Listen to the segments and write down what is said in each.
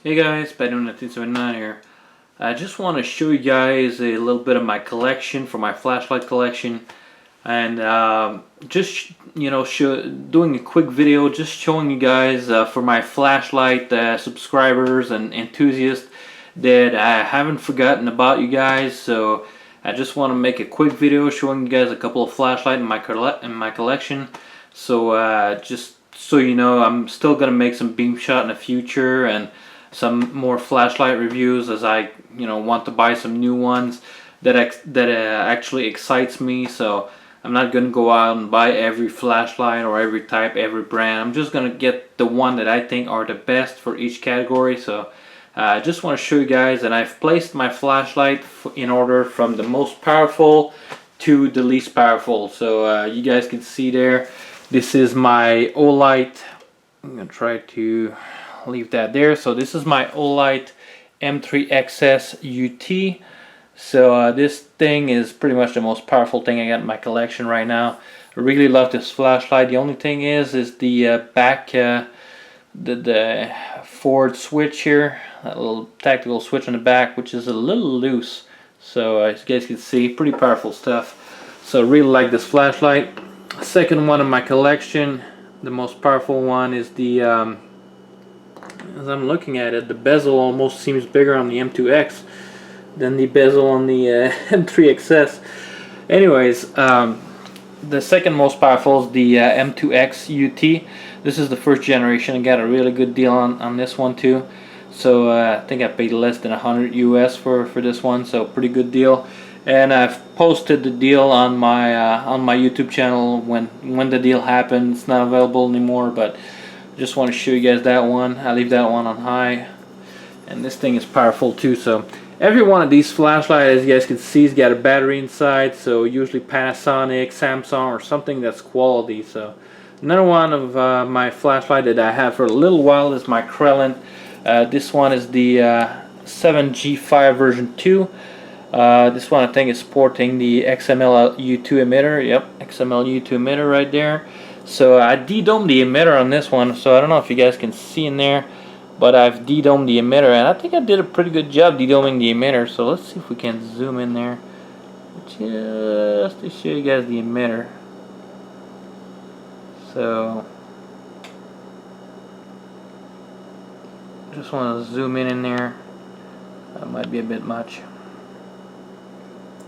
Hey guys, Bad1979 here. I just want to show you guys a little bit of my collection for my flashlight collection, and just doing a quick video just showing you guys for my flashlight subscribers and enthusiasts that I haven't forgotten about you guys. So I just want to make a quick video showing you guys a couple of flashlights in my collection. So just so you know, I'm still gonna make some beam shot in the future and some more flashlight reviews as I want to buy some new ones that actually excites me. So I'm not gonna go out and buy every flashlight or every type, every brand. I'm just gonna get the one that I think are the best for each category. So I just want to show you guys that I've placed my flashlight in order from the most powerful to the least powerful. So you guys can see there, this is my Olight. I'm gonna try to leave that there. So this is my Olight M3XS UT. So this thing is pretty much the most powerful thing I got in my collection right now. I really love this flashlight. The only thing is the back, the forward switch here, that little tactical switch on the back, which is a little loose. So as you guys can see, pretty powerful stuff. So I really like this flashlight. Second one in my collection, the most powerful one, is the as I'm looking at it, the bezel almost seems bigger on the M2X than the bezel on the M3XS. Anyways, the second most powerful is the M2X UT. This is the first generation. I got a really good deal on this one too. So I think I paid less than 100 US for this one, so pretty good deal. And I've posted the deal on my YouTube channel when the deal happened. It's not available anymore, but just want to show you guys that one. I leave that one on high, and this thing is powerful too. So every one of these flashlights, as you guys can see, has got a battery inside. So usually Panasonic, Samsung, or something that's quality. So another one of my flashlight that I have for a little while is my Krellin. This one is the 7G5 version 2. This one I think is sporting the XML-U2 emitter. Yep, XML-U2 emitter right there. So I de-domed the emitter on this one, so I don't know if you guys can see in there, but I've de-domed the emitter, and I think I did a pretty good job de-doming the emitter. So let's see if we can zoom in there just to show you guys the emitter. So just want to zoom in there. That might be a bit much.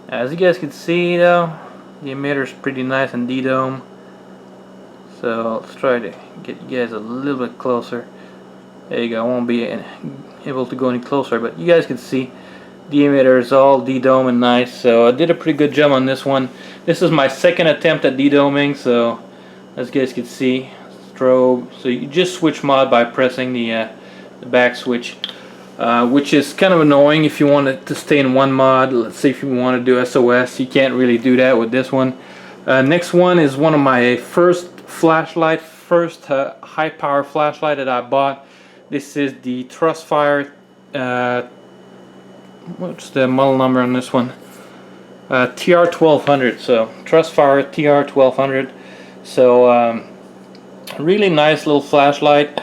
As you guys can see though, the emitter is pretty nice and de-domed. So let's try to get you guys a little bit closer. There you go. I won't be able to go any closer, but you guys can see the emitter is all de-domed and nice. So I did a pretty good job on this one. This is my second attempt at de-doming. So as you guys can see, strobe. So you just switch mod by pressing the back switch, which is kind of annoying if you want it to stay in one mod. Let's say if you want to do SOS, you can't really do that with this one. Next one is one of my first high power flashlight that I bought. This is the Trustfire, what's the model number on this one? TR1200. So Trustfire TR1200. So really nice little flashlight.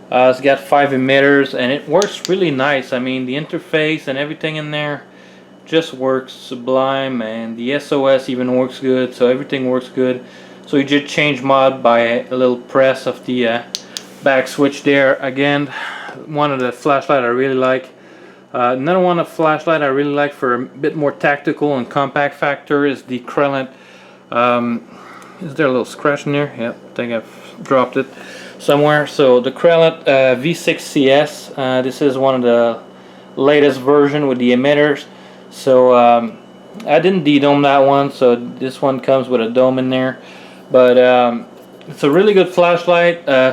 It's got 5 emitters and it works really nice. I mean, the interface and everything in there just works sublime, and the SOS even works good. So everything works good. So you just change mod by a little press of the back switch there. Again, one of the flashlight I really like. Another one of flashlight I really like for a bit more tactical and compact factor is the Krellin. Is there a little scratch in there? Yep, I think I've dropped it somewhere. So the Krellin V6CS. This is one of the latest version with the emitters. So I didn't de-dome that one, so this one comes with a dome in there. But it's a really good flashlight. A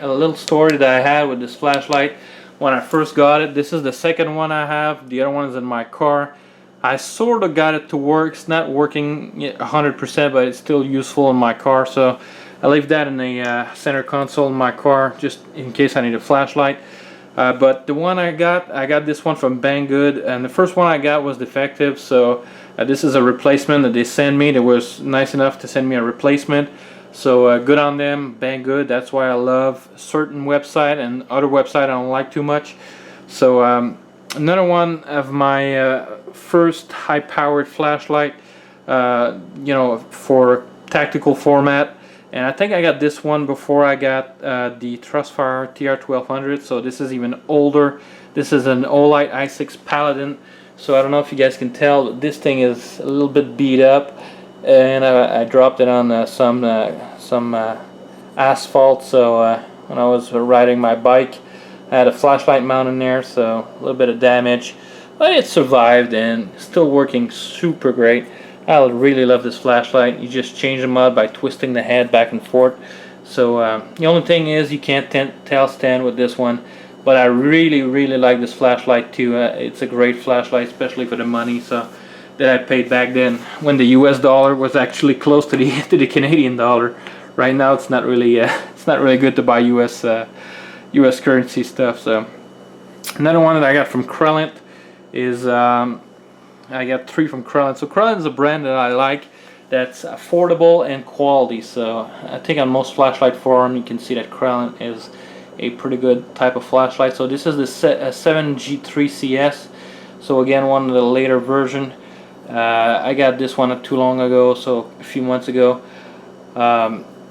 little story that I had with this flashlight when I first got it. This is the second one I have. The other one is in my car. I sort of got it to work. It's not working 100%, but it's still useful in my car. So I leave that in the center console in my car just in case I need a flashlight. But the one I got this one from Banggood, and the first one I got was defective. So this is a replacement that they sent me. That was nice enough to send me a replacement. So good on them, bang good. That's why I love certain website and other website I don't like too much. So another one of my first high-powered flashlight, you know, for tactical format. And I think I got this one before I got the Trustfire TR1200. So this is even older. This is an Olight i6 Paladin. So I don't know if you guys can tell, but this thing is a little bit beat up, and I dropped it on some asphalt. So when I was riding my bike, I had a flashlight mount in there, so a little bit of damage, but it survived and still working super great. I really love this flashlight. You just change the mud by twisting the head back and forth. So the only thing is you can't tail stand with this one. But I really like this flashlight too. It's a great flashlight, especially for the money that I paid back then, when the U.S. dollar was actually close to the Canadian dollar. Right now, it's not really good to buy U.S. currency stuff. So another one that I got from Krelint is I got 3 from Krelint. So Krelint is a brand that I like, that's affordable and quality. So I think on most flashlight forum you can see that Krelint is a pretty good type of flashlight. So this is the 7G3CS. So again, one of the later version. I got this one not too long ago, so a few months ago.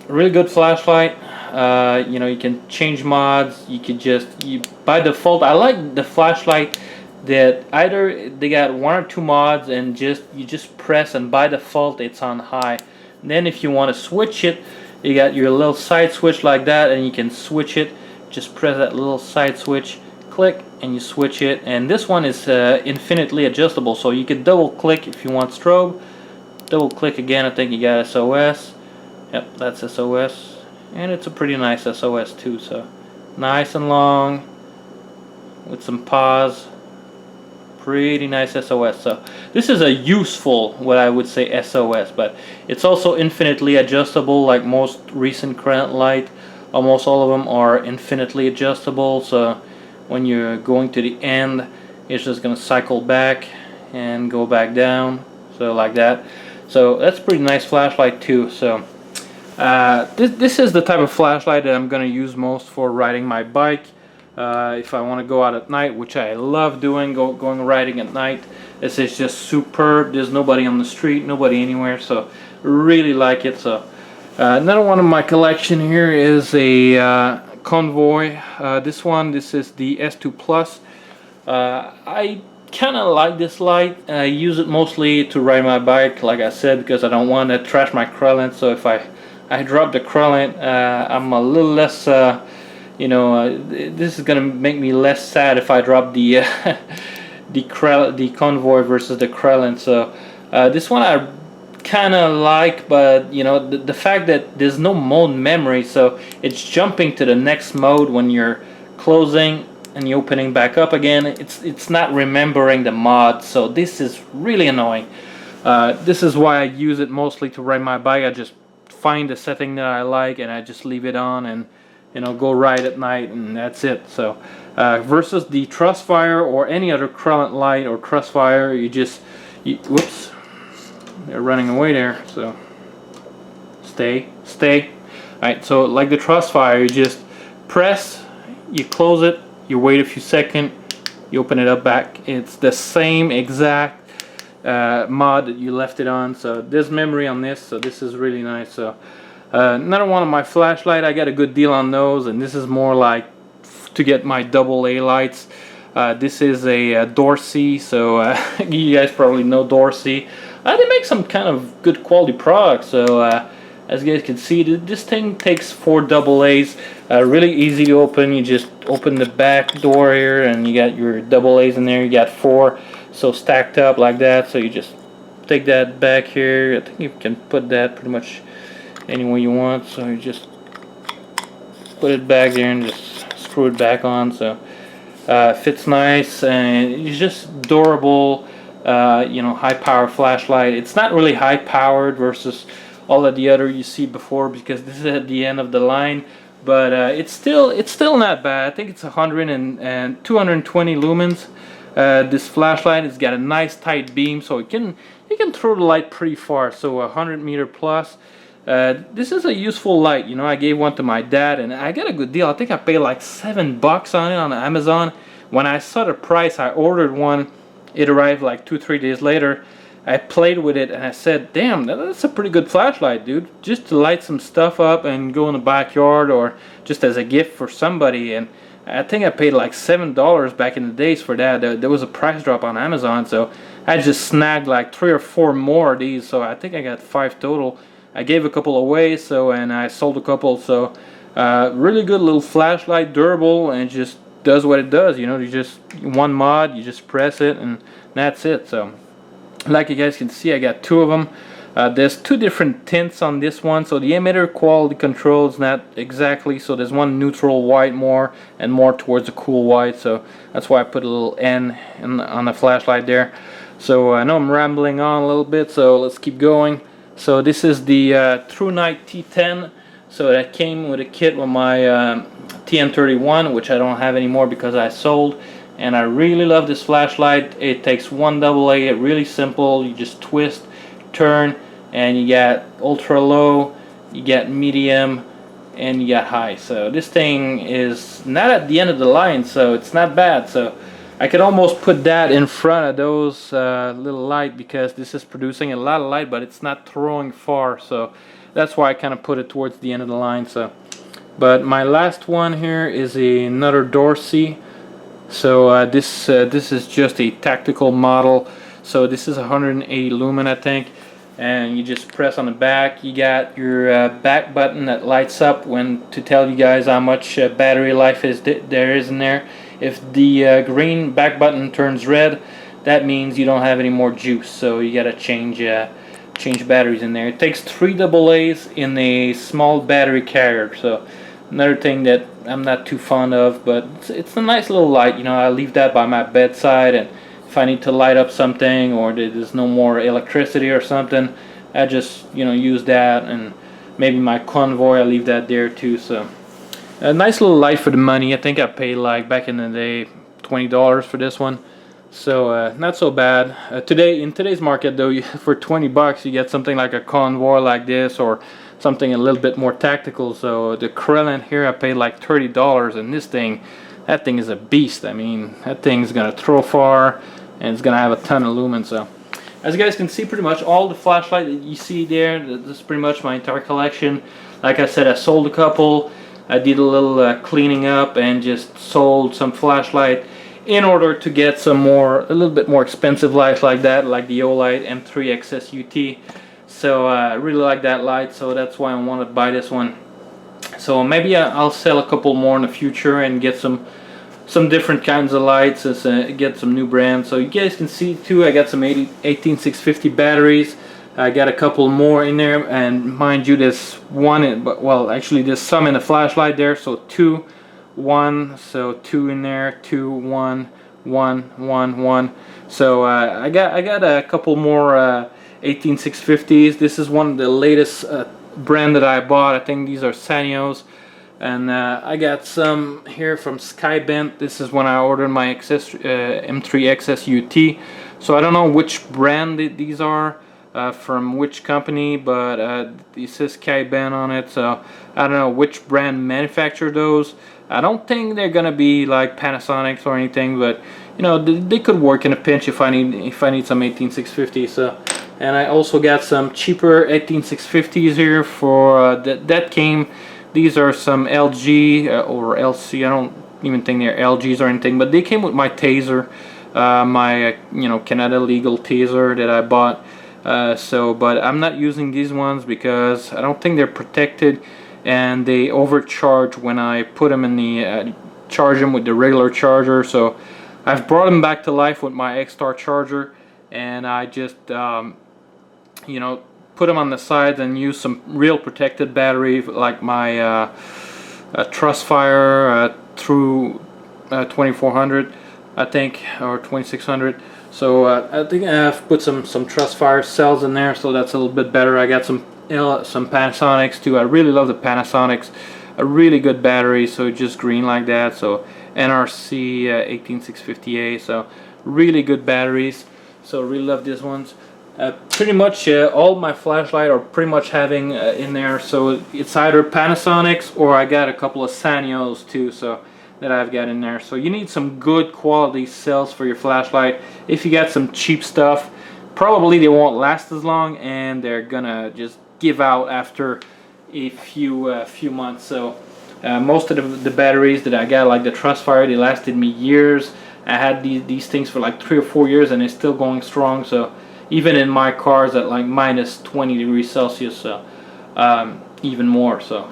Really good flashlight. You know, you can change mods. You could by default, I like the flashlight that either they got 1 or 2 mods and you just press, and by default it's on high. And then if you want to switch it, you got your little side switch like that, and you can switch it. Just press that little side switch, click, and you switch it. And this one is infinitely adjustable, so you could double click if you want strobe, double click again. I think you got SOS. Yep, that's SOS, and it's a pretty nice SOS too. So nice and long with some pause. Pretty nice SOS. So this is a useful, what I would say, SOS, but it's also infinitely adjustable, like most recent Krelint light. Almost all of them are infinitely adjustable, so when you're going to the end, it's just going to cycle back and go back down, so like that. So that's a pretty nice flashlight too. So this is the type of flashlight that I'm going to use most for riding my bike. If I want to go out at night, which I love doing, going riding at night. This is just superb. There's nobody on the street, nobody anywhere, so really like it. So another one of my collection here is a Convoy. This is the S2 Plus. I kind of like this light. I use it mostly to ride my bike, like I said, because I don't want to trash my Krelint. So if I drop the Krelint, I'm a little less, you know, this is gonna make me less sad if I drop the the Convoy versus the Krelint. So this one I kind of like, but you know, the fact that there's no mode memory, so it's jumping to the next mode when you're closing and you're opening back up again. It's not remembering the mod, so this is really annoying. This is why I use it mostly to ride my bike. I just find the setting that I like and I just leave it on and, you know, go ride at night, and that's it. So versus the Trustfire or any other Krelint light or Trustfire, whoops, they're running away there, so stay. Alright, so like the Trustfire, you just press, you close it, you wait a few seconds, you open it up back. It's the same exact mod that you left it on. So there's memory on this, so this is really nice. So another one of my flashlight, I got a good deal on those, and this is more like to get my AA lights. This is a Dorsey, so you guys probably know Dorsey. They make some kind of good quality products. So as you guys can see, this thing takes 4 AA's. Really easy to open. You just open the back door here, and you got your AA's in there. You got 4, so stacked up like that. So you just take that back here. I think you can put that pretty much anywhere you want. So you just put it back there and just screw it back on. So fits nice, and it's just durable. You know, high power flashlight. It's not really high powered versus all of the other you see before, because this is at the end of the line, but it's still not bad. I think it's 100 and 220 lumens. This flashlight has got a nice tight beam, so you can throw the light pretty far. So 100 meter plus. This is a useful light. You know, I gave one to my dad, and I got a good deal. I think I paid like $7 on it on Amazon. When I saw the price, I ordered one. It arrived like 2-3 days later. I played with it and I said, damn, that's a pretty good flashlight, dude. Just to light some stuff up and go in the backyard, or just as a gift for somebody. And I think I paid like $7 back in the days for that. There was a price drop on Amazon, so I just snagged like 3 or 4 more of these. So I think I got 5 total. I gave a couple away, so, and I sold a couple. So really good little flashlight, durable, and just does what it does. You know, you just one mod, you just press it, and that's it. So like you guys can see, I got 2 of them. There's 2 different tints on this one, so the emitter quality control is not exactly, so there's one neutral white more and more towards the cool white, so that's why I put a little N on the flashlight there. So I know I'm rambling on a little bit, so let's keep going. So this is the TrueNight T10. So that came with a kit with my TN31, which I don't have anymore because I sold. And I really love this flashlight. It takes one AA, really simple. You just twist, turn, and you get ultra low, you get medium, and you get high. So this thing is not at the end of the line, so it's not bad. So I could almost put that in front of those little light, because this is producing a lot of light, but it's not throwing far. So that's why I kind of put it towards the end of the line. So, but my last one here is another Dorsey. So this is just a tactical model. So this is 180 lumen, I think, and you just press on the back. You got your back button that lights up when to tell you guys how much battery life there is in there. If the green back button turns red, that means you don't have any more juice, so you gotta change batteries in there. It takes 3 AA's in a small battery carrier, so another thing that I'm not too fond of, but it's a nice little light. You know, I leave that by my bedside, and if I need to light up something, or there's no more electricity or something, I just, you know, use that. And maybe my convoy, I leave that there too. So a nice little light for the money. I think I paid, like back in the day, $20 for this one. So not so bad. In today's market though, for $20 you get something like a convoy like this, or something a little bit more tactical. So the Krillin here, I paid like $30, and that thing is a beast. I mean, that thing's gonna throw far, and it's gonna have a ton of lumen. So as you guys can see, pretty much all the flashlight that you see there, this is pretty much my entire collection. Like I said, I sold a couple. I did a little cleaning up and just sold some flashlight in order to get some more, a little bit more expensive lights like that, like the Olight M3 XS UT. So I really like that light, so that's why I wanted to buy this one. So maybe I'll sell a couple more in the future and get some different kinds of lights, get some new brands. So you guys can see too, I got some 18650 batteries. I got a couple more in there, and mind you, there's one, well actually there's some in the flashlight there, so 2, 1, so 2 in there, 2, 1, 1, 1, 1. So I got a couple more 18650s. This is one of the latest brand that I bought. I think these are Sanyos. And I got some here from Skybent. This is when I ordered my M3 XS UT. So I don't know which brand these are, from which company, but it says Skybent on it. So I don't know which brand manufactured those. I don't think they're gonna be like Panasonic or anything, but you know, they could work in a pinch if I need some 18650. So, and I also got some cheaper 18650s here for that came. These are some LG or LC. I don't even think they're LGs or anything, but they came with my taser, my you know, Canada legal taser that I bought. So, but I'm not using these ones because I don't think they're protected, and they overcharge when I put them in the charge them with the regular charger. So I've brought them back to life with my X-Star charger, and I just you know, put them on the side and use some real protected battery like my Trustfire through 2400, I think, or 2600. So I think I've put some Trustfire cells in there, so that's a little bit better. I got some Panasonics too. I really love the Panasonics. A really good battery, so just green like that. So NRC 18650A, so really good batteries. So really love these ones. Pretty much all my flashlight are pretty much having in there, so it's either Panasonics or I got a couple of Sanyos too, so that I've got in there. So you need some good quality cells for your flashlight. If you got some cheap stuff, probably they won't last as long and they're gonna just give out after a few months. So most of the batteries that I got, like the Trustfire, they lasted me years. I had these things for like 3 or 4 years and it's still going strong. So even in my cars at like minus 20 degrees Celsius, so even more. So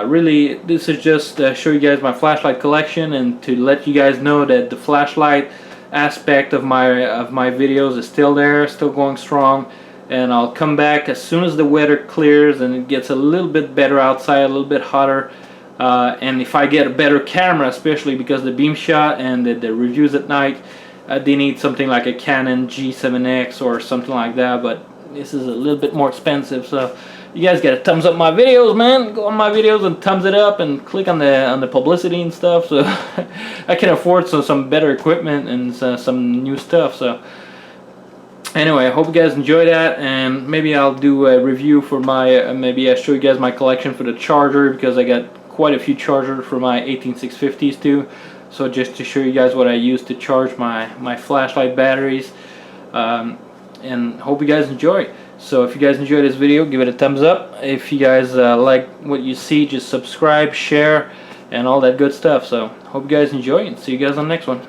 really, this is just to show you guys my flashlight collection and to let you guys know that the flashlight aspect of my videos is still there, still going strong. And I'll come back as soon as the weather clears and it gets a little bit better outside, a little bit hotter. And if I get a better camera, especially because the beam shot and the reviews at night, they need something like a Canon G7X or something like that, but this is a little bit more expensive. So you guys gotta thumbs up my videos, man. Go on my videos and thumbs it up and click on the publicity and stuff, so I can afford some better equipment and some new stuff. So anyway, I hope you guys enjoy that, and maybe I'll do a review for my maybe I'll show you guys my collection for the charger, because I got quite a few chargers for my 18650s too. So just to show you guys what I use to charge my flashlight batteries, and hope you guys enjoy. So if you guys enjoyed this video, give it a thumbs up. If you guys like what you see, just subscribe, share, and all that good stuff. So hope you guys enjoy, and see you guys on the next one.